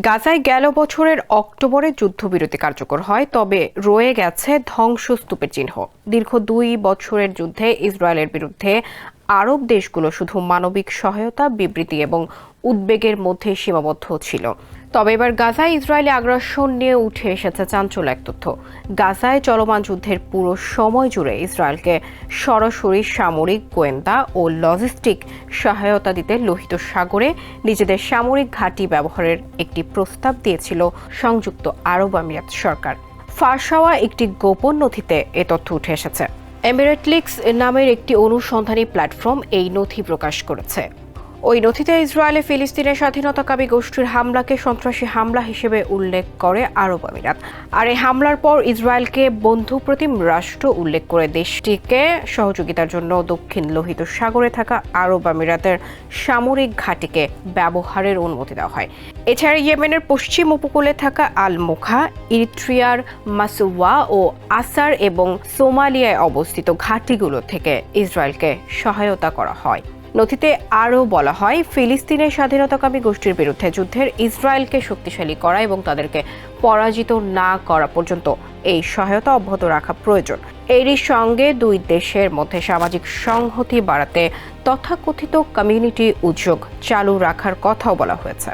গাজায় গেল বছরের অক্টোবরে যুদ্ধবিরতি কার্যকর হয়, তবে রয়ে গেছে ধ্বংসস্তূপের চিহ্ন। দীর্ঘ 2 বছরের যুদ্ধে ইসরায়েলের বিরুদ্ধে আরব দেশগুলো শুধু মানবিক সহায়তা, বিবৃতি এবং উদ্বেগের মধ্যে সীমাবদ্ধ ছিল। তবে এবার গাজায় ইসরায়েলি আগ্রাসন নিয়ে উঠে এসেছে চাঞ্চল্য এক তথ্য। গাজায় চলমান যুদ্ধের পুরো সময় জুড়ে ইসরায়েলকে সরাসরি সামরিক, গোয়েন্দা ও লজিস্টিক সহায়তা দিতে লোহিত সাগরে নিজেদের সামরিক ঘাঁটি ব্যবহারের একটি প্রস্তাব দিয়েছিল সংযুক্ত আরব আমিরাত সরকার। ফাঁস হওয়া একটি গোপন নথিতে এ তথ্য উঠে এসেছে। এমিরেট লিক্স নামের একটি অনুসন্ধানী প্ল্যাটফর্ম এই নথি প্রকাশ করেছে। ওই নথিতে ইসরায়েলে ফিলিস্তিনের স্বাধীনতাকামী গোষ্ঠীর হামলাকে সন্ত্রাসী হামলা হিসেবে উল্লেখ করে আরব আমিরাত। আর এই হামলার পর ইসরায়েলকে বন্ধুপ্রতিম রাষ্ট্র উল্লেখ করে দেশটিকে সহযোগিতার জন্য দক্ষিণ লোহিত সাগরে থাকা আরব আমিরাতের সামরিক ঘাঁটিকে ব্যবহারের অনুমতি দেওয়া হয়। এছাড়া ইয়েমেনের পশ্চিম উপকূলে থাকা আল মুখা, ইরিত্রিয়ার মাসুওয়া ও আসার এবং সোমালিয়ায় অবস্থিত ঘাঁটিগুলো থেকে ইসরায়েলকে সহায়তা করা হয়। নথিতে আরও বলা হয়, ফিলিস্তিনের স্বাধীনতাকামী গোষ্ঠীর বিরুদ্ধে যুদ্ধের ইসরায়েলকে শক্তিশালী করা এবং তাদেরকে পরাজিত না করা পর্যন্ত এই সহায়তা অব্যাহত রাখা প্রয়োজন। এরই সঙ্গে দুই দেশের মধ্যে সামাজিক সংহতি বাড়াতে তথাকথিত কমিউনিটি উদ্যোগ চালু রাখার কথাও বলা হয়েছে।